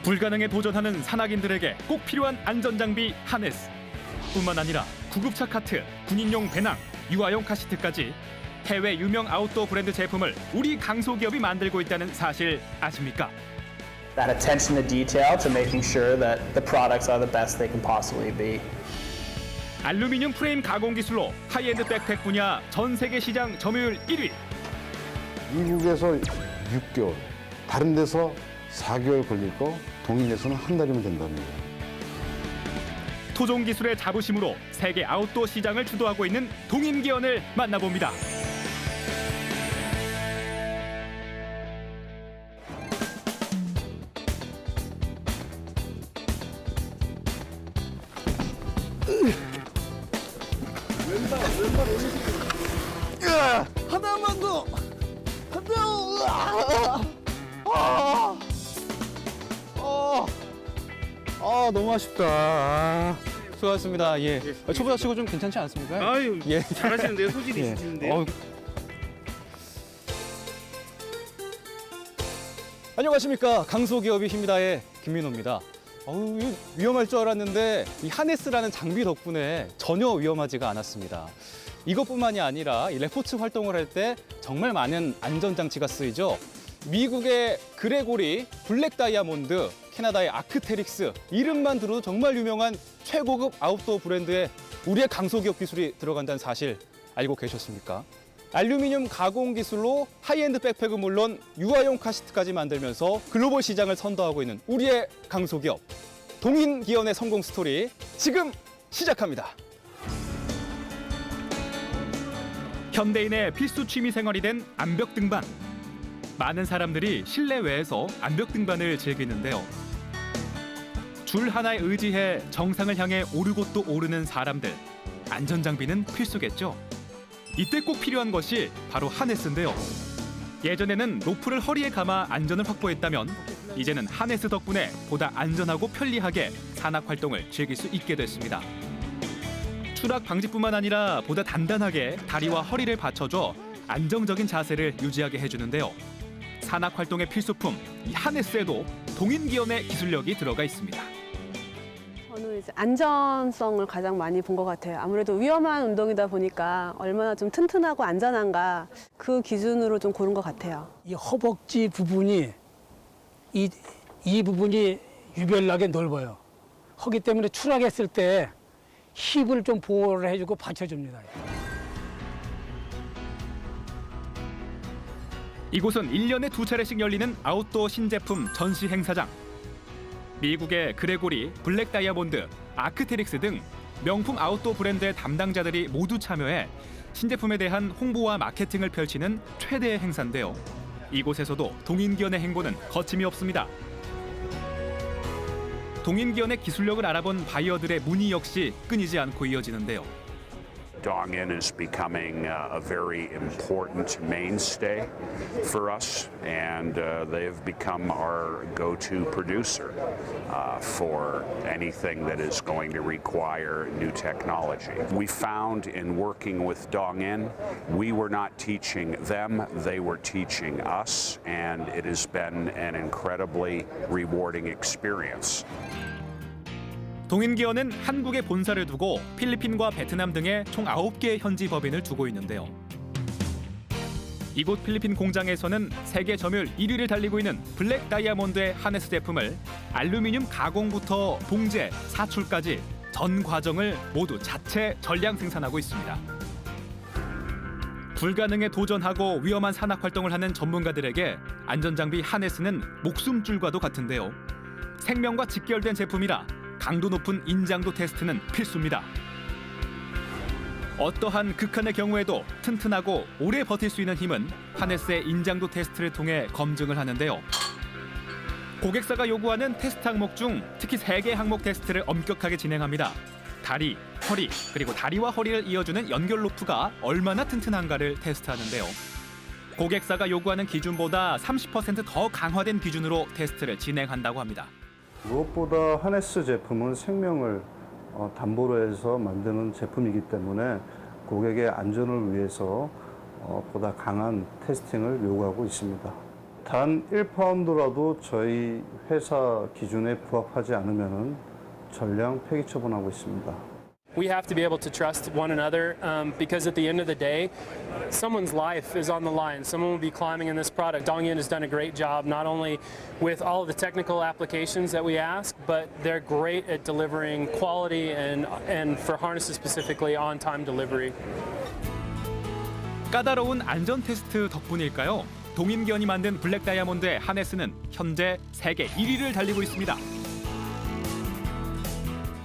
불가능에 도전하는 산악인들에게 꼭 필요한 안전장비 하네스. 뿐만 아니라 구급차 카트, 군인용 배낭, 유아용 카시트까지 해외 유명 아웃도어 브랜드 제품을 우리 강소기업이 만들고 있다는 사실 아십니까? That attention to detail to making sure that the products are the best they can possibly be. 알루미늄 프레임 가공 기술로 하이엔드 백팩 분야 전 세계 시장 점유율 1위. 미국에서 6개월, 다른 데서 4개월 걸릴 거 동인에서는 한 달이면 된답니다. 토종 기술의 자부심으로 세계 아웃도어 시장을 주도하고 있는 동인기원을 만나봅니다. 하나만 더. 너무 아쉽다. 수고하셨습니다. 예. 초보자 치고 좀 괜찮지 않습니까? 아유, 예. 잘하시는데요. 소질이 있으신데요. 안녕하십니까. 강소기업의 힘이다의 김민호입니다. 위험할 줄 알았는데 이 하네스라는 장비 덕분에 전혀 위험하지가 않았습니다. 이것뿐만이 아니라 이 레포츠 활동을 할 때 정말 많은 안전장치가 쓰이죠. 미국의 그레고리, 블랙 다이아몬드, 캐나다의 아크테릭스, 이름만 들어도 정말 유명한 최고급 아웃도어 브랜드에 우리의 강소기업 기술이 들어간다는 사실 알고 계셨습니까? 알루미늄 가공 기술로 하이엔드 백팩은 물론 유아용 카시트까지 만들면서 글로벌 시장을 선도하고 있는 우리의 강소기업 동인기원의 성공 스토리 지금 시작합니다. 현대인의 필수 취미 생활이 된 암벽 등반. 많은 사람들이 실내외에서 암벽 등반을 즐기는데요. 줄 하나에 의지해 정상을 향해 오르고 또 오르는 사람들. 안전장비는 필수겠죠. 이때 꼭 필요한 것이 바로 하네스인데요. 예전에는 로프를 허리에 감아 안전을 확보했다면 이제는 하네스 덕분에 보다 안전하고 편리하게 산악 활동을 즐길 수 있게 됐습니다. 추락 방지뿐만 아니라 보다 단단하게 다리와 허리를 받쳐줘 안정적인 자세를 유지하게 해주는데요. 산악 활동의 필수품, 이 하네스에도 동인기원의 기술력이 들어가 있습니다. 저는 이제 안전성을 가장 많이 본 것 같아요. 아무래도 위험한 운동이다 보니까 얼마나 좀 튼튼하고 안전한가 그 기준으로 좀 고른 것 같아요. 이 허벅지 부분이 이 부분이 유별나게 넓어요. 하기 때문에 추락했을 때 힙을 좀 보호를 해주고 받쳐줍니다. 이곳은 1년에 2차례씩 열리는 아웃도어 신제품 전시 행사장. 미국의 그레고리, 블랙 다이아몬드, 아크테릭스 등 명품 아웃도어 브랜드의 담당자들이 모두 참여해 신제품에 대한 홍보와 마케팅을 펼치는 최대의 행사인데요. 이곳에서도 동인기원의 행보는 거침이 없습니다. 동인기원의 기술력을 알아본 바이어들의 문의 역시 끊이지 않고 이어지는데요. Dongin is becoming a very important mainstay for us, and they've become our go-to producer for anything that is going to require new technology. We found in working with Dongin, we were not teaching them, they were teaching us, and it has been an incredibly rewarding experience. 동인기원은 한국에 본사를 두고 필리핀과 베트남 등에 총 9개의 현지 법인을 두고 있는데요. 이곳 필리핀 공장에서는 세계 점유율 1위를 달리고 있는 블랙 다이아몬드의 하네스 제품을 알루미늄 가공부터 봉제, 사출까지 전 과정을 모두 자체 전량 생산하고 있습니다. 불가능에 도전하고 위험한 산악 활동을 하는 전문가들에게 안전장비 하네스는 목숨줄과도 같은데요. 생명과 직결된 제품이라 강도 높은 인장도 테스트는 필수입니다. 어떠한 극한의 경우에도 튼튼하고 오래 버틸 수 있는 힘은 하네스의 인장도 테스트를 통해 검증을 하는데요. 고객사가 요구하는 테스트 항목 중 특히 3개 항목 테스트를 엄격하게 진행합니다. 다리, 허리, 그리고 다리와 허리를 이어주는 연결 로프가 얼마나 튼튼한가를 테스트하는데요. 고객사가 요구하는 기준보다 30% 더 강화된 기준으로 테스트를 진행한다고 합니다. 무엇보다 하네스 제품은 생명을 담보로 해서 만드는 제품이기 때문에 고객의 안전을 위해서 보다 강한 테스팅을 요구하고 있습니다. 단 1파운드라도 저희 회사 기준에 부합하지 않으면 전량 폐기 처분하고 있습니다. We have to be able to trust one another because at the end of the day, someone's life is on the line. Someone will be climbing in this product. Dongyin has done a great job, not only with all of the technical applications that we ask, but they're great at delivering quality and for harnesses specifically, on-time delivery. 까다로운 안전 테스트 덕분일까요? 동인기원이 만든 블랙 다이아몬드의 하네스는 현재 세계 1위를 달리고 있습니다.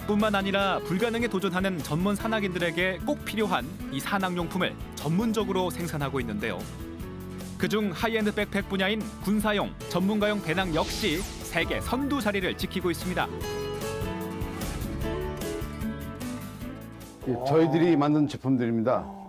뿐만 아니라 불가능에 도전하는 전문 산악인들에게 꼭 필요한 이 산악용품을 전문적으로 생산하고 있는데요. 그중 하이엔드 백팩 분야인 군사용, 전문가용 배낭 역시 세계 선두 자리를 지키고 있습니다. 저희들이 만든 제품들입니다.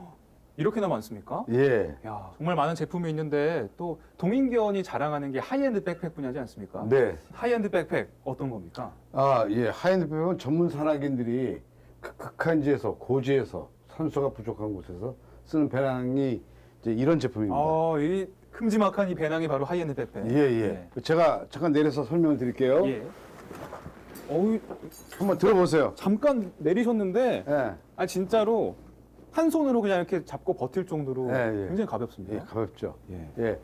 이렇게나 많습니까? 예. 야, 정말 많은 제품이 있는데 또 동인기원이 자랑하는 게 하이엔드 백팩 분야지 않습니까? 네. 하이엔드 백팩 어떤 겁니까? 아, 예. 하이엔드 백팩은 전문 산악인들이 극한지에서 고지에서 산소가 부족한 곳에서 쓰는 배낭이 이제 이런 제품입니다. 이 큼지막한 이 배낭이 바로 하이엔드 백팩. 예, 예. 제가 잠깐 내려서 설명을 드릴게요. 예. 어우, 한번 들어보세요. 잠깐 내리셨는데 예. 진짜로 한 손으로 그냥 이렇게 잡고 버틸 정도로 예, 예. 굉장히 가볍습니다. 예, 가볍죠. 예. 예.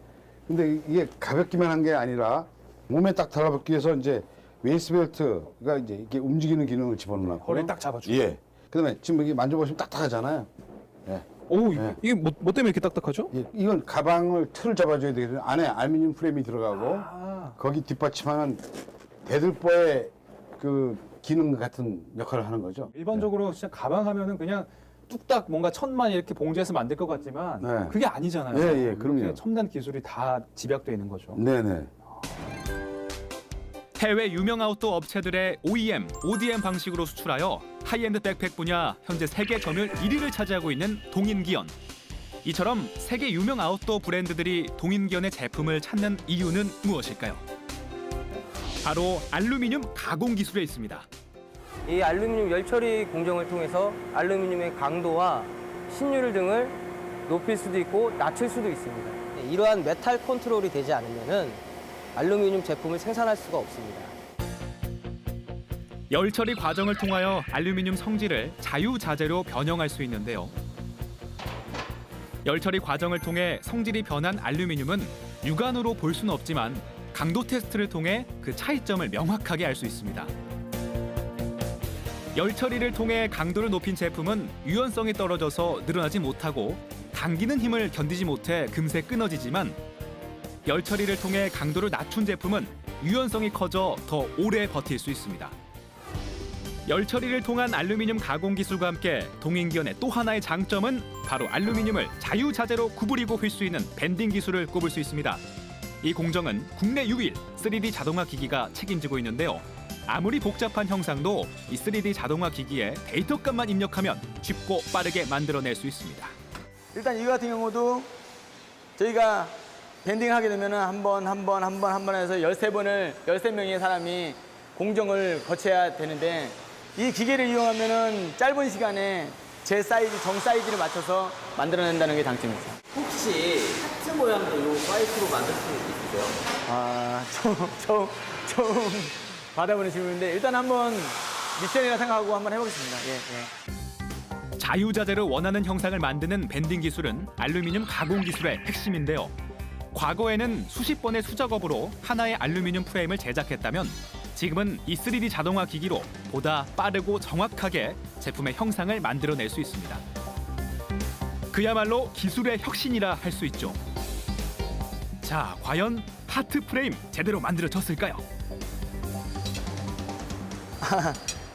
근데 이게 가볍기만 한 게 아니라 몸에 딱 달라붙기 위해서 이제 웨이스트벨트가 이제 이렇게 움직이는 기능을 집어넣고 허리 딱 잡아주고. 예. 그다음에 지금 여기 만져보시면 딱딱하잖아요. 예. 오, 예. 이게 뭐 때문에 이렇게 딱딱하죠? 예. 이건 가방을 틀을 잡아줘야 되거든요. 안에 알루미늄 프레임이 들어가고 거기 뒷받침하는 대들보의 그 기능 같은 역할을 하는 거죠. 일반적으로 진짜 가방 하면은 그냥 뚝딱 뭔가 천만 이렇게 봉지에서 만들 것 같지만 네. 그게 아니잖아요. 예, 예, 그럼요. 이렇게 첨단 기술이 다 집약되어 있는 거죠. 네네. 해외 유명 아웃도어 업체들의 OEM, ODM 방식으로 수출하여 하이엔드 백팩 분야 현재 세계 점유율 1위를 차지하고 있는 동인기원. 이처럼 세계 유명 아웃도어 브랜드들이 동인기원의 제품을 찾는 이유는 무엇일까요? 바로 알루미늄 가공 기술에 있습니다. 이 알루미늄 열처리 공정을 통해서 알루미늄의 강도와 신유율 등을 높일 수도 있고 낮출 수도 있습니다. 이러한 메탈 컨트롤이 되지 않으면 알루미늄 제품을 생산할 수가 없습니다. 열처리 과정을 통하여 알루미늄 성질을 자유자재로 변형할 수 있는데요. 열처리 과정을 통해 성질이 변한 알루미늄은 육안으로 볼 수는 없지만 강도 테스트를 통해 그 차이점을 명확하게 알 수 있습니다. 열처리를 통해 강도를 높인 제품은 유연성이 떨어져서 늘어나지 못하고 당기는 힘을 견디지 못해 금세 끊어지지만 열처리를 통해 강도를 낮춘 제품은 유연성이 커져 더 오래 버틸 수 있습니다. 열처리를 통한 알루미늄 가공 기술과 함께 동인기원의 또 하나의 장점은 바로 알루미늄을 자유자재로 구부리고 휠 수 있는 밴딩 기술을 꼽을 수 있습니다. 이 공정은 국내 유일 3D 자동화 기기가 책임지고 있는데요. 아무리 복잡한 형상도 이 3D 자동화 기기에 데이터값만 입력하면 쉽고 빠르게 만들어낼 수 있습니다. 일단 이 같은 경우도 저희가 밴딩하게 되면 한 번 해서 13명의 사람이 공정을 거쳐야 되는데 이 기계를 이용하면 짧은 시간에 제 사이즈, 정 사이즈를 맞춰서 만들어낸다는 게 장점이죠. 혹시 하트 모양도 이 파이프로 만들 수 있어요? 처음 받아보는 질문인데 일단 한번 미션이라 생각하고 한번 해보겠습니다. 예. 자유자재로 원하는 형상을 만드는 밴딩 기술은 알루미늄 가공 기술의 핵심인데요. 과거에는 수십 번의 수작업으로 하나의 알루미늄 프레임을 제작했다면 지금은 이 3D 자동화 기기로 보다 빠르고 정확하게 제품의 형상을 만들어낼 수 있습니다. 그야말로 기술의 혁신이라 할 수 있죠. 자, 과연 하트 프레임 제대로 만들어졌을까요?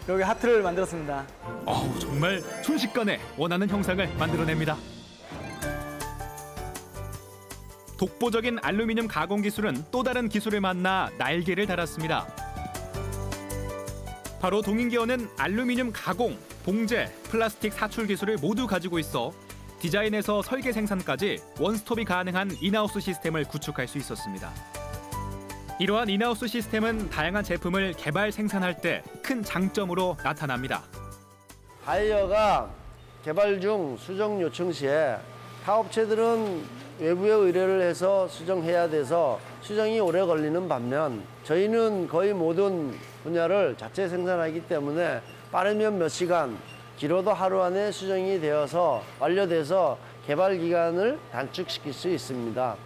여기 하트를 만들었습니다. 정말 순식간에 원하는 형상을 만들어냅니다. 독보적인 알루미늄 가공 기술은 또 다른 기술을 만나 날개를 달았습니다. 바로 동인기원은 알루미늄 가공, 봉제, 플라스틱 사출 기술을 모두 가지고 있어 디자인에서 설계 생산까지 원스톱이 가능한 인하우스 시스템을 구축할 수 있었습니다. 이러한 인하우스 시스템은 다양한 제품을 개발 생산할 때 큰 장점으로 나타납니다. 바이어가 개발 중 수정 요청 시에 타 업체들은 외부에 의뢰를 해서 수정해야 돼서 수정이 오래 걸리는 반면 저희는 거의 모든 분야를 자체 생산하기 때문에 빠르면 몇 시간, 길어도 하루 안에 수정이 되어서 완료돼서 개발 기간을 단축시킬 수 있습니다.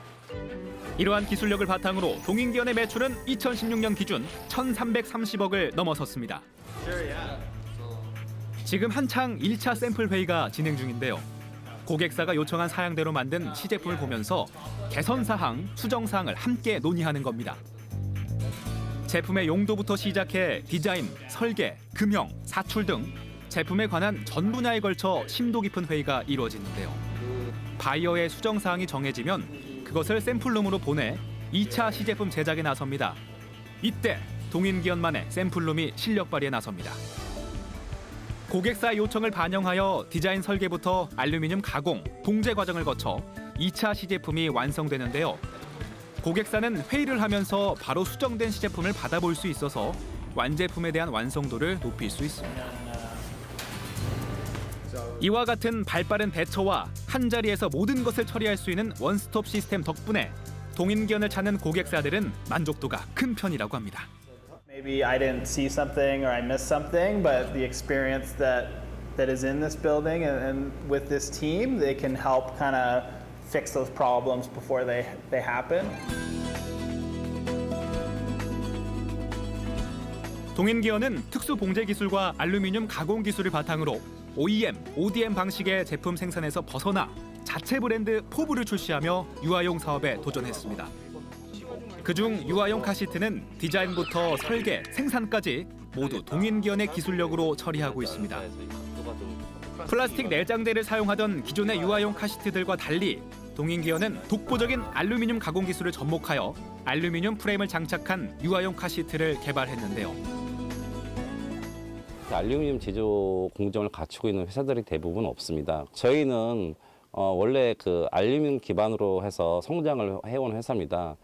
이러한 기술력을 바탕으로 동인기원의 매출은 2016년 기준 1,330억을 넘어섰습니다. 지금 한창 1차 샘플 회의가 진행 중인데요. 고객사가 요청한 사양대로 만든 시제품을 보면서 개선 사항, 수정 사항을 함께 논의하는 겁니다. 제품의 용도부터 시작해 디자인, 설계, 금형, 사출 등 제품에 관한 전 분야에 걸쳐 심도 깊은 회의가 이루어지는데요. 바이어의 수정 사항이 정해지면 그것을 샘플룸으로 보내 2차 시제품 제작에 나섭니다. 이때 동인기원만의 샘플룸이 실력 발휘에 나섭니다. 고객사의 요청을 반영하여 디자인 설계부터 알루미늄 가공, 동제 과정을 거쳐 2차 시제품이 완성되는데요. 고객사는 회의를 하면서 바로 수정된 시제품을 받아볼 수 있어서 완제품에 대한 완성도를 높일 수 있습니다. 이와 같은 발빠른 대처와 한자리에서 모든 것을 처리할 수 있는 원스톱 시스템 덕분에 동인기원을 찾는 고객사들은 만족도가 큰 편이라고 합니다. Maybe I didn't see something or I missed something, but the experience that is in this building and with this team, they can help kind of fix those problems before they happen. 동인기원은 특수 봉제 기술과 알루미늄 가공 기술을 바탕으로 OEM, ODM 방식의 제품 생산에서 벗어나 자체 브랜드 포브를 출시하며 유아용 사업에 도전했습니다. 그중 유아용 카시트는 디자인부터 설계, 생산까지 모두 동인기원의 기술력으로 처리하고 있습니다. 플라스틱 내장재를 사용하던 기존의 유아용 카시트들과 달리 동인기원은 독보적인 알루미늄 가공 기술을 접목하여 알루미늄 프레임을 장착한 유아용 카시트를 개발했는데요. 알루미늄 제조 공정을 갖추고 있는 회사들이 대부분 없습니다. 저희는 원래 그 알루미늄 기반으로 해서 성장을 해온 회사입니다.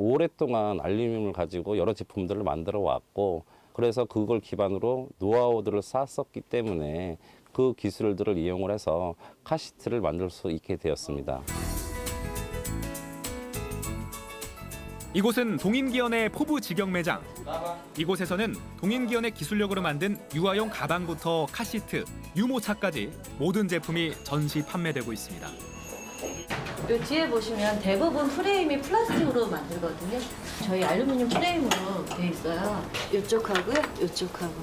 오랫동안 알루미늄을 가지고 여러 제품들을 만들어 왔고 그래서 그걸 기반으로 노하우들을 쌓았었기 때문에 그 기술들을 이용을 해서 카시트를 만들 수 있게 되었습니다. 이곳은 동인기원의 포부 직영 매장. 이곳에서는 동인기원의 기술력으로 만든 유아용 가방부터 카시트, 유모차까지 모든 제품이 전시 판매되고 있습니다. 이 뒤에 보시면 대부분 프레임이 플라스틱으로 만들거든요. 저희 알루미늄 프레임으로 돼 있어요. 이쪽하고요, 이쪽하고.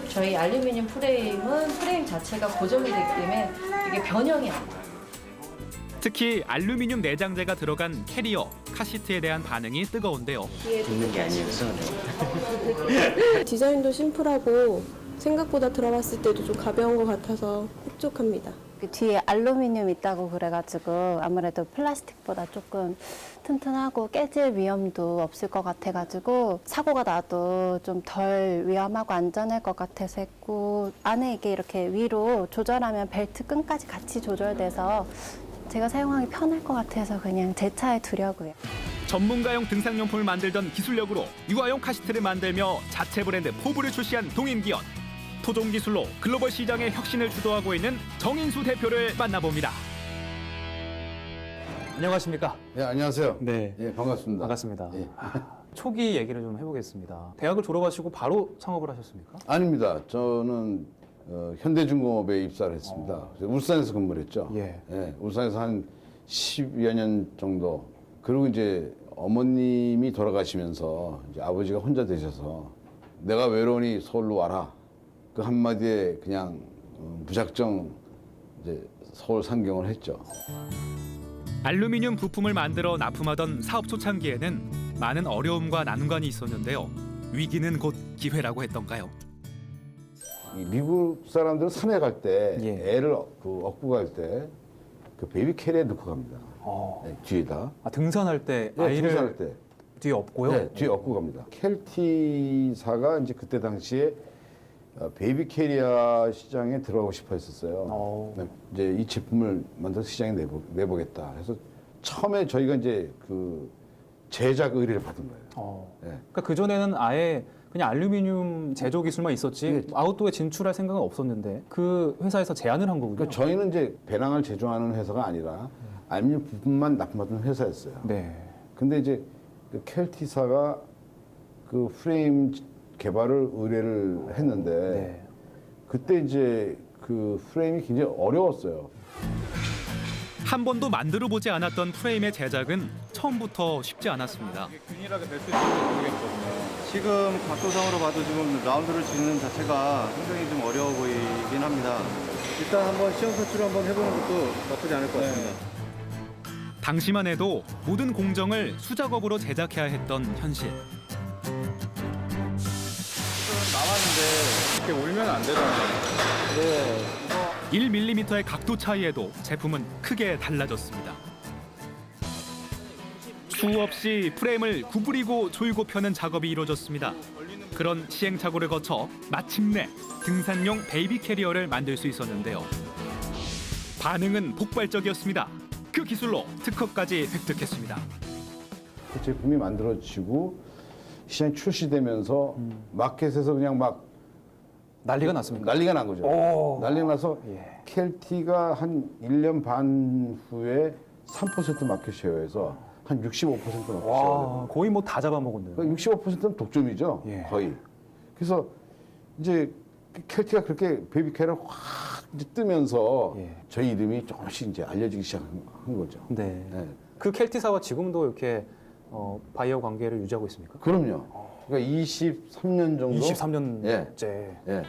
저희 알루미늄 프레임은 프레임 자체가 고정이 되기 때문에 이게 변형이 안 돼요. 특히 알루미늄 내장재가 들어간 캐리어, 카시트에 대한 반응이 뜨거운데요. 있는 게 아니어서. 디자인도 심플하고 생각보다 들어봤을 때도 좀 가벼운 것 같아서 흡족합니다. 뒤에 알루미늄 있다고 그래가지고 아무래도 플라스틱보다 조금 튼튼하고 깨질 위험도 없을 것 같아가지고 사고가 나도 좀 덜 위험하고 안전할 것 같아서 했고 안에 이게 이렇게 위로 조절하면 벨트 끈까지 같이 조절돼서 제가 사용하기 편할 것 같아서 그냥 제 차에 두려고요. 전문가용 등산용품을 만들던 기술력으로 유아용 카시트를 만들며 자체 브랜드 포브를 출시한 동인기원. 토종 기술로 글로벌 시장의 혁신을 주도하고 있는 정인수 대표를 만나봅니다. 안녕하십니까? 네, 안녕하세요. 네, 반갑습니다. 반갑습니다. 예. 초기 얘기를 좀 해보겠습니다. 대학을 졸업하시고 바로 창업을 하셨습니까? 아닙니다. 저는 현대중공업에 입사를 했습니다. 그래서 울산에서 근무를 했죠. 울산에서 한 10여 년 정도. 그리고 이제 어머님이 돌아가시면서 이제 아버지가 혼자 되셔서 내가 외로우니 서울로 와라. 그 한마디에 그냥 무작정 이제 서울 상경을 했죠. 알루미늄 부품을 만들어 납품하던 사업 초창기에는 많은 어려움과 난관이 있었는데요. 위기는 곧 기회라고 했던가요? 미국 사람들은 산에 갈 때 애를 업고 갈 때 그 베이비 캐리어에 넣고 갑니다. 뒤에다. 등산할 때 아이를 등산할 때. 뒤에 업고요? 네, 뒤에 업고 갑니다. 켈티사가 이제 그때 당시에 베이비 캐리어 시장에 들어가고 싶어 했었어요. 이제 이 제품을 만들어서 시장에 내보겠다. 그래서 처음에 저희가 이제 그 제작 의뢰를 받은 거예요. 그러니까 그전에는 아예 그냥 알루미늄 제조 기술만 있었지 아웃도어에 진출할 생각은 없었는데 그 회사에서 제안을 한 거군요. 그러니까 저희는 이제 배낭을 제조하는 회사가 아니라 알루미늄 부품만 납품하던 회사였어요. 네. 근데 이제 그 켈티사가 그 프레임 개발을 의뢰를 했는데 그때 이제 그 프레임이 굉장히 어려웠어요. 한 번도 만들어 보지 않았던 프레임의 제작은 처음부터 쉽지 않았습니다. 균일하게 될 수 있을지 모르겠거든요. 지금 각도상으로 봐도 지금 라운드를 짓는 자체가 굉장히 좀 어려워 보이긴 합니다. 일단 한번 시험 설치를 한번 해보는 것도 나쁘지 않을 것 같습니다. 당시만 해도 모든 공정을 수작업으로 제작해야 했던 현실. 나왔는데 이렇게 올면 안 되잖아요. 1mm의 각도 차이에도 제품은 크게 달라졌습니다. 수없이 프레임을 구부리고 조이고 펴는 작업이 이루어졌습니다. 그런 시행착오를 거쳐 마침내 등산용 베이비 캐리어를 만들 수 있었는데요. 반응은 폭발적이었습니다. 그 기술로 특허까지 획득했습니다. 그 제품이 만들어지고 시장에 출시되면서 마켓에서 그냥 막 난리가 났습니다. 난리가 난 거죠. 난리가 나서 켈티가 한 1년 반 후에 3% 마켓 쉐어에서 한 65% 마켓 쉐어가 거의 뭐 다 잡아먹었네요. 65%는 독점이죠. 거의. 그래서 이제 켈티가 그렇게 베이비 캐리어 확 이제 뜨면서 저희 이름이 조금씩 이제 알려지기 시작한 거죠. 네. 그 켈티사와 지금도 이렇게 바이어 관계를 유지하고 있습니까? 그럼요. 그러니까 23년 정도. 23년째.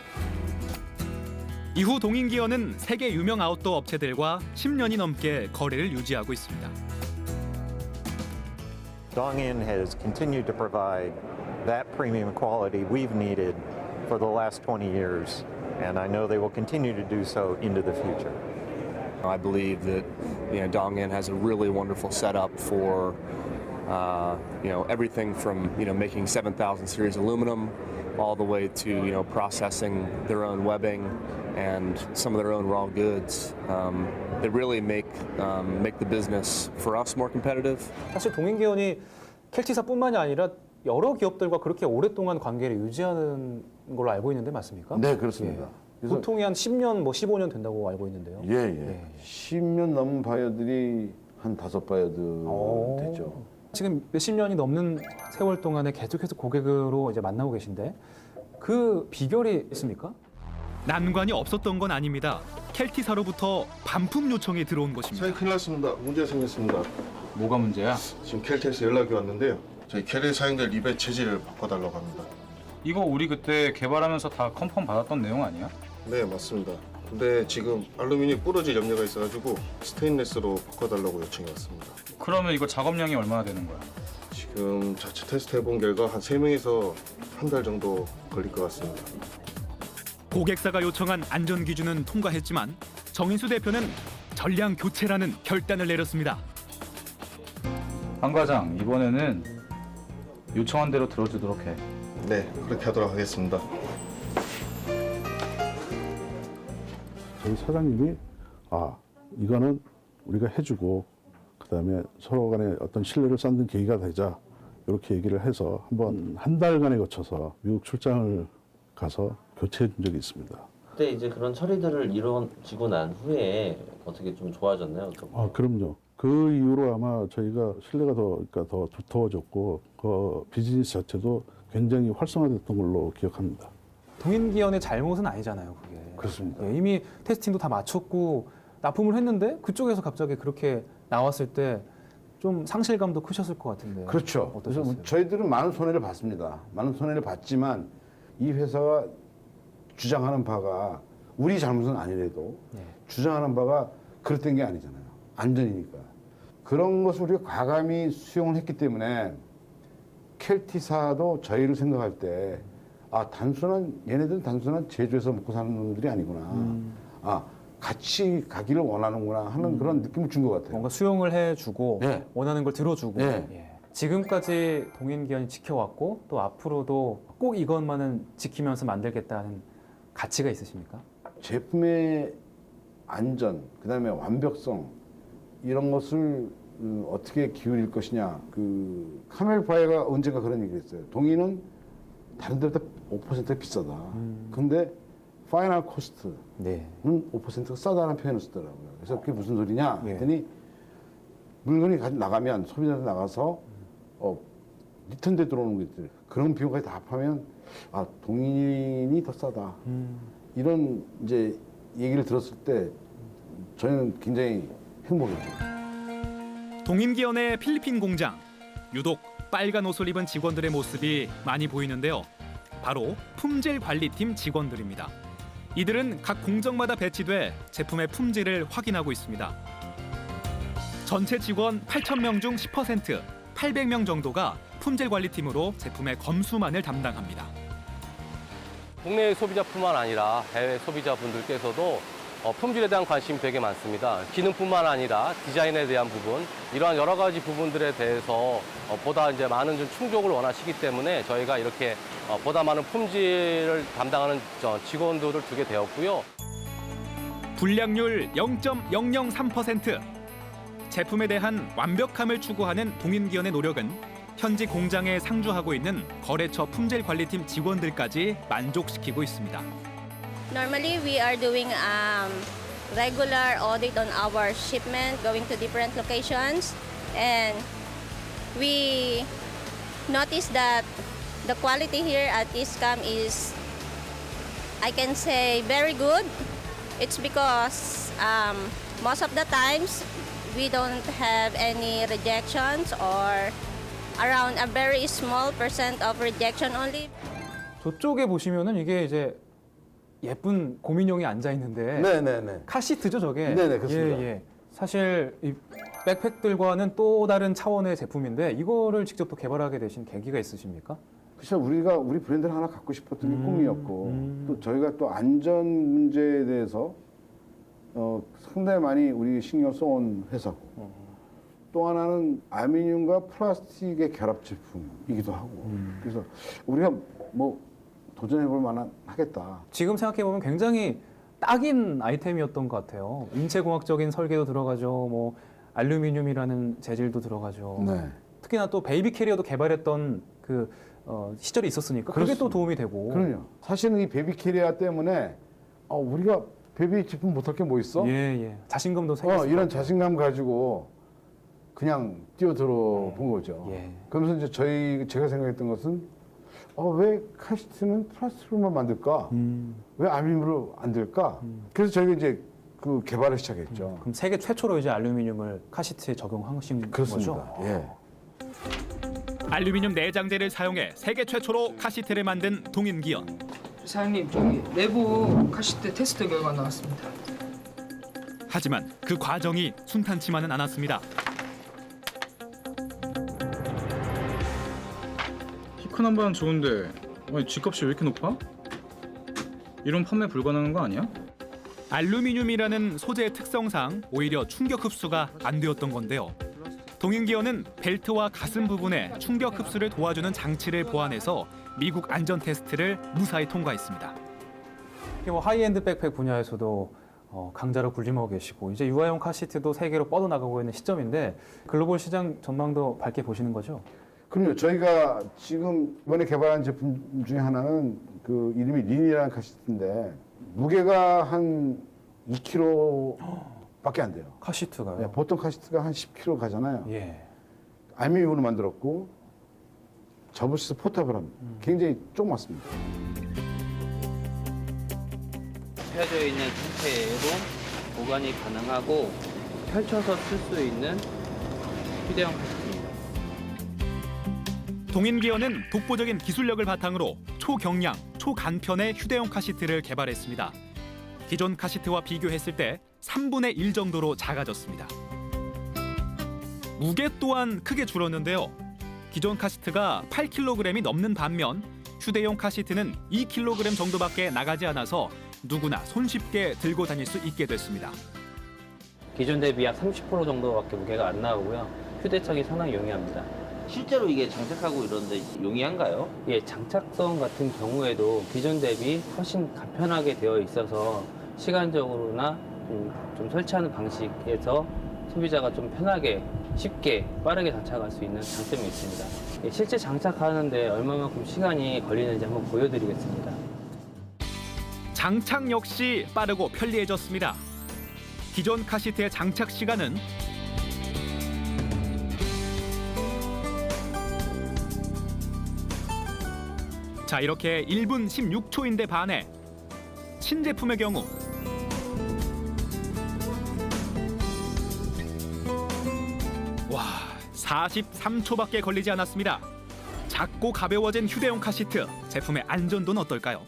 이후 동인기어는 세계 유명 아웃도어 업체들과 10년이 넘게 거래를 유지하고 있습니다. Dongyin has continued to provide that premium quality we've needed for the last 20 years, and I know they will continue to do so into the future. I believe that Dongyin has a really wonderful setup for everything from making 7000 series aluminum all the way to processing their own webbing and some of their own raw goods. They really make the business for us more competitive. 사실 동인기원이 켈티사뿐만이 아니라 여러 기업들과 그렇게 오랫동안 관계를 유지하는 걸로 알고 있는데 맞습니까? 네, 그렇습니다. 그래서 보통이 한 10년, 뭐 15년 된다고 알고 있는데요. 10년 넘은 바이어들이 한 5바이어들 됐죠. 지금 몇십 년이 넘는 세월 동안에 계속해서 고객으로 이제 만나고 계신데 그 비결이 있습니까? 난관이 없었던 건 아닙니다. 켈티사로부터 반품 요청이 들어온 것입니다. 저희 큰일 났습니다. 문제 생겼습니다. 뭐가 문제야? 지금 켈티에서 연락이 왔는데요. 저희 캐리에 사용될 리벳 재질을 바꿔달라고 합니다. 이거 우리 그때 개발하면서 다 컨펌 받았던 내용 아니야? 네, 맞습니다. 근데 지금 알루미늄이 부러질 염려가 있어가지고 스테인리스로 바꿔달라고 요청이 왔습니다. 그러면 이거 작업량이 얼마나 되는 거야? 지금 자체 테스트 해본 결과 한 3명에서 한 달 정도 걸릴 것 같습니다. 고객사가 요청한 안전 기준은 통과했지만 정인수 대표는 전량 교체라는 결단을 내렸습니다. 한 과장, 이번에는 요청한 대로 들어주도록 해. 네, 그렇게 하도록 하겠습니다. 저희 사장님이 이거는 우리가 해주고 그다음에 서로 간에 어떤 신뢰를 쌓는 계기가 되자 이렇게 얘기를 해서 한 달간에 거쳐서 미국 출장을 가서 교체해 준 적이 있습니다. 그때 이제 그런 처리들을 이루어지고 난 후에 어떻게 좀 좋아졌나요? 그럼요. 그 이후로 아마 저희가 신뢰가 더 두터워졌고 그 비즈니스 자체도 굉장히 활성화됐던 걸로 기억합니다. 동인기원의 잘못은 아니잖아요, 그게. 그렇습니다. 이미 테스팅도 다 마쳤고 납품을 했는데 그쪽에서 갑자기 그렇게 나왔을 때 좀 상실감도 크셨을 것 같은데. 그렇죠. 어떠셨어요? 그래서 저희들은 많은 손해를 봤습니다. 많은 손해를 봤지만 이 회사가 주장하는 바가 우리 잘못은 아니래도 주장하는 바가 그랬던 게 아니잖아요. 안전이니까. 그런 것을 우리가 과감히 수용을 했기 때문에 켈티사도 저희를 생각할 때 얘네들은 단순한 제조해서 먹고 사는 놈들이 아니구나. 같이 가기를 원하는구나 하는 그런 느낌을 준 것 같아요. 뭔가 수용을 해주고 원하는 걸 들어주고 지금까지 동인기원이 지켜왔고 또 앞으로도 꼭 이것만은 지키면서 만들겠다는 가치가 있으십니까? 제품의 안전, 그다음에 완벽성 이런 것을 어떻게 기울일 것이냐. 그 카멜바이어가 언젠가 그런 얘기를 했어요. 동인은 다른 데보다 5%가 비싸다. 근데 파이널 코스트는 5%가 싸다는 표현을 쓰더라고요. 그래서 그게 무슨 소리냐 했더니 물건이 나가면 소비자한테 나가서 리턴돼 들어오는 것들 그런 비용까지 다 합하면 아 동인이 더 싸다 이런 이제 얘기를 들었을 때 저희는 굉장히 행복했죠. 동인기원의 필리핀 공장 유독 빨간 옷을 입은 직원들의 모습이 많이 보이는데요. 바로 품질 관리팀 직원들입니다. 이들은 각 공정마다 배치돼 제품의 품질을 확인하고 있습니다. 전체 직원 8,000명 중 10%, 800명 정도가 품질관리팀으로 제품의 검수만을 담당합니다. 국내 소비자뿐만 아니라 해외 소비자분들께서도 품질에 대한 관심이 되게 많습니다. 기능뿐만 아니라 디자인에 대한 부분, 이러한 여러 가지 부분들에 대해서 보다 이제 많은 좀 충족을 원하시기 때문에 저희가 이렇게 보다 많은 품질을 담당하는 직원들을 두게 되었고요. 불량률 0.003%. 제품에 대한 완벽함을 추구하는 동인기원의 노력은 현지 공장에 상주하고 있는 거래처 품질관리팀 직원들까지 만족시키고 있습니다. Normally, we are doing regular audit on our shipment going to different locations, and we noticed that the quality here at ISCAM is, I can say, very good. It's because most of the times we don't have any rejections or around a very small % of rejection only. 저쪽에 보시면은 이게 이제 예쁜 고민용이 앉아 있는데 네네네. 카시트죠 저게? 네네 그렇습니다. 예. 사실 이 백팩들과는 또 다른 차원의 제품인데 이거를 직접 또 개발하게 되신 계기가 있으십니까? 그렇죠. 우리가 우리 브랜드를 하나 갖고 싶었던 게 꿈이었고 또 저희가 또 안전 문제에 대해서 상당히 많이 우리 신경 써온 회사고 또 하나는 알루미늄과 플라스틱의 결합 제품이기도 하고 그래서 우리가 뭐 도전해볼 만한 하겠다. 지금 생각해보면 굉장히 딱인 아이템이었던 것 같아요. 인체공학적인 설계도 들어가죠. 뭐 알루미늄이라는 재질도 들어가죠. 네. 특히나 또 베이비 캐리어도 개발했던 그 시절이 있었으니까 그게 또 도움이 되고. 그럼요. 사실은 이 베이비 캐리어 때문에 우리가 베이비 제품 못할 게 뭐 있어? 예. 자신감도 생겼어요. 이런 자신감 가지고 그냥 뛰어들어 본 거죠. 그러면서 이제 제가 생각했던 것은 왜 카시트는 플라스틱으로만 만들까? 왜 알루미늄으로 안 될까? 그래서 저희가 이제 그 개발을 시작했죠. 그럼 세계 최초로 이제 알루미늄을 카시트에 적용하신 그렇습니다. 거죠? 예. 알루미늄 내장재를 사용해 세계 최초로 카시트를 만든 동인기원. 사장님, 저기 내부 카시트 테스트 결과 나왔습니다. 하지만 그 과정이 순탄치만은 않았습니다. 큰 한반 좋은데 G값이 왜 이렇게 높아? 이런 판매 불가능한 거 아니야? 알루미늄이라는 소재의 특성상 오히려 충격 흡수가 안 되었던 건데요. 동인기원은 벨트와 가슴 부분에 충격 흡수를 도와주는 장치를 보완해서 미국 안전 테스트를 무사히 통과했습니다. 뭐 하이엔드 백팩 분야에서도 강자로 군림하고 계시고 이제 유아용 카시트도 세계로 뻗어나가고 있는 시점인데 글로벌 시장 전망도 밝게 보시는 거죠? 그럼요. 저희가 지금 이번에 개발한 제품 중에 하나는 그 이름이 린이라는 카시트인데 무게가 한 2kg밖에 안 돼요. 카시트가요? 네, 보통 카시트가 한 10kg 가잖아요. 예. 알루미늄으로 만들었고 접을 수 있어 포터블합니다. 굉장히 조그맣습니다. 펴져 있는 상태로 보관이 가능하고 펼쳐서 쓸 수 있는 휴대용 카시트입니다. 동인기원은 독보적인 기술력을 바탕으로 초경량, 초간편의 휴대용 카시트를 개발했습니다. 기존 카시트와 비교했을 때 3분의 1 정도로 작아졌습니다. 무게 또한 크게 줄었는데요. 기존 카시트가 8kg이 넘는 반면 휴대용 카시트는 2kg 정도밖에 나가지 않아서 누구나 손쉽게 들고 다닐 수 있게 됐습니다. 기존 대비 약 30% 정도밖에 무게가 안 나오고요. 휴대성이 상당히 용이합니다. 실제로 이게 장착하고 이런데 용이한가요? 예, 장착성 같은 경우에도 기존 대비 훨씬 간편하게 되어 있어서 시간적으로나 좀 설치하는 방식에서 소비자가 좀 편하게 쉽게 빠르게 장착할 수 있는 장점이 있습니다. 예, 실제 장착하는데 얼마만큼 시간이 걸리는지 한번 보여드리겠습니다. 장착 역시 빠르고 편리해졌습니다. 기존 카시트의 장착 시간은 자, 이렇게 1분 16초인데 반해 신제품의 경우 와, 43초밖에 걸리지 않았습니다. 작고 가벼워진 휴대용 카시트, 제품의 안전도는 어떨까요?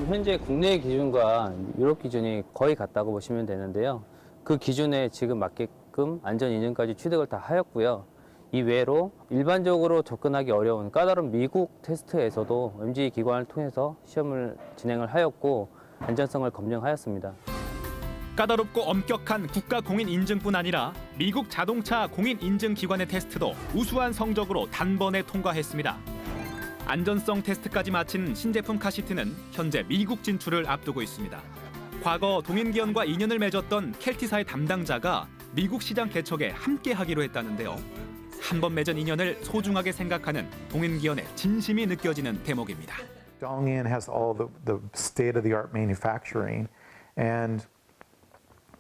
현재 국내 기준과 유럽 기준이 거의 같다고 보시면 되는데요. 그 기준에 지금 맞게끔 안전 인증까지 취득을 다 하였고요. 이외로 일반적으로 접근하기 어려운 까다로운 미국 테스트에서도 MG 기관을 통해서 시험을 진행을 하였고 안전성을 검증하였습니다. 까다롭고 엄격한 국가 공인 인증뿐 아니라 미국 자동차 공인 인증 기관의 테스트도 우수한 성적으로 단번에 통과했습니다. 안전성 테스트까지 마친 신제품 카시트는 현재 미국 진출을 앞두고 있습니다. 과거 동인기원과 인연을 맺었던 켈티사의 담당자가 미국 시장 개척에 함께하기로 했다는데요. 한 번 맺은 인연을 소중하게 생각하는 동인기원의 진심이 느껴지는 대목입니다. Dongyin has all the state-of-the-art manufacturing, and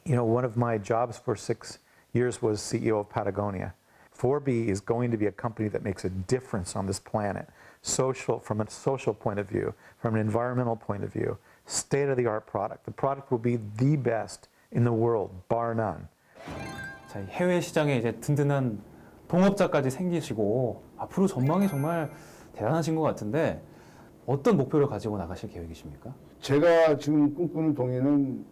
one of my jobs for 6 years was CEO of Patagonia. 4B is going to be a company that makes a difference on this planet, from a social point of view, from an environmental point of view, state-of-the-art product. The product will be the best in the world, bar none. 자, 해외 시장에 이제 든든한 동업자까지 생기시고 앞으로 전망이 정말 대단하신 것 같은데 어떤 목표를 가지고 나가실 계획이십니까? 제가 지금 꿈꾸는 동해는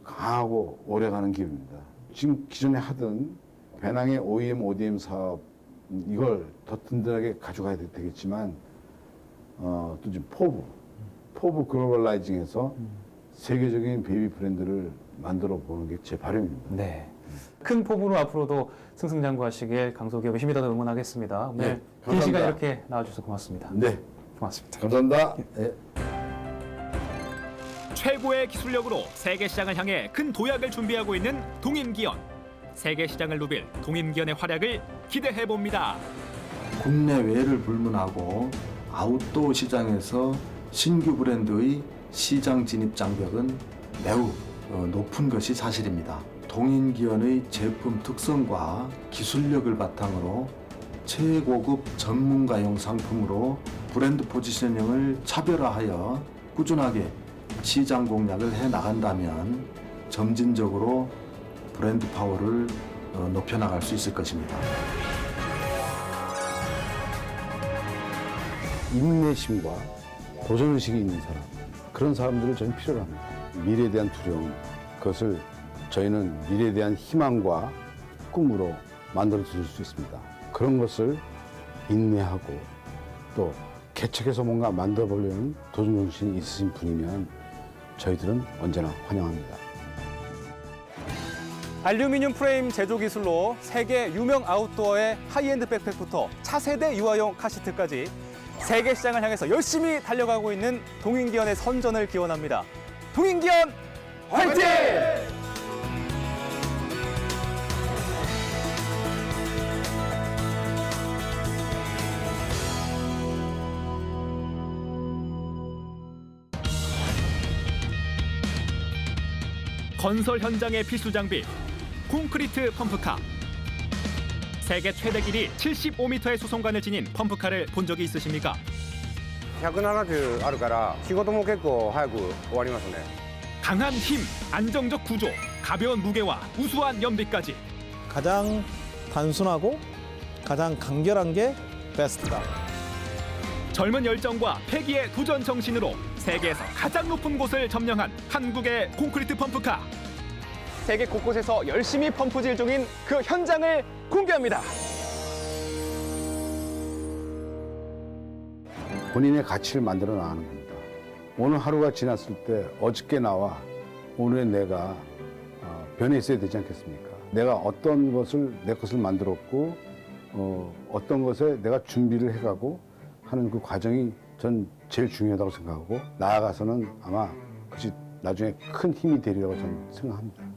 강하고 오래가는 기업입니다. 지금 기존에 하던 배낭의 OEM, ODM 사업 이걸 더 든든하게 가져가야 되겠지만 또 지금 포부 글로벌라이징해서 세계적인 베이비 브랜드를 만들어 보는 게 제 바람입니다. 네. 큰 포부로 앞으로도 승승장구하시길 강소기업의 힘이 더 응원하겠습니다. 오늘 네, 긴 시간 이렇게 나와주셔서 고맙습니다. 네, 고맙습니다. 감사합니다. 네. 최고의 기술력으로 세계 시장을 향해 큰 도약을 준비하고 있는 동인기원. 세계 시장을 누빌 동인기원의 활약을 기대해 봅니다. 국내외를 불문하고 아웃도어 시장에서 신규 브랜드의 시장 진입 장벽은 매우 높은 것이 사실입니다. 동인기원의 제품 특성과 기술력을 바탕으로 최고급 전문가용 상품으로 브랜드 포지셔닝을 차별화하여 꾸준하게 시장 공략을 해 나간다면 점진적으로 브랜드 파워를 높여나갈 수 있을 것입니다. 인내심과 도전의식이 있는 사람, 그런 사람들을 저는 필요로 합니다. 미래에 대한 두려움, 그것을 저희는 미래에 대한 희망과 꿈으로 만들어 드릴 수 있습니다. 그런 것을 인내하고 또 개척해서 뭔가 만들어 보려는 도전 정신이 있으신 분이면 저희들은 언제나 환영합니다. 알루미늄 프레임 제조 기술로 세계 유명 아웃도어의 하이엔드 백팩부터 차세대 유아용 카시트까지 세계 시장을 향해서 열심히 달려가고 있는 동인기원의 선전을 기원합니다. 동인기원 화이팅! 건설 현장의 필수 장비, 콘크리트 펌프카. 세계 최대 길이 75m의 수송관을 지닌 펌프카를 본 적이 있으십니까? 170あるから仕事も結構早く終わりますね. 강한 힘, 안정적 구조, 가벼운 무게와 우수한 연비까지. 가장 단순하고 가장 간결한 게 베스트다. 젊은 열정과 패기의 도전 정신으로 세계에서 가장 높은 곳을 점령한 한국의 콘크리트 펌프카. 세계 곳곳에서 열심히 펌프질 중인 그 현장을 공개합니다. 본인의 가치를 만들어 나가는 겁니다. 오늘 하루가 지났을 때 어저께 나와 오늘의 내가 변해 있어야 되지 않겠습니까? 내가 어떤 것을 내 것을 만들었고 어떤 것에 내가 준비를 해가고 하는 그 과정이 전 제일 중요하다고 생각하고 나아가서는 아마 그것이 나중에 큰 힘이 되리라고 저는 생각합니다.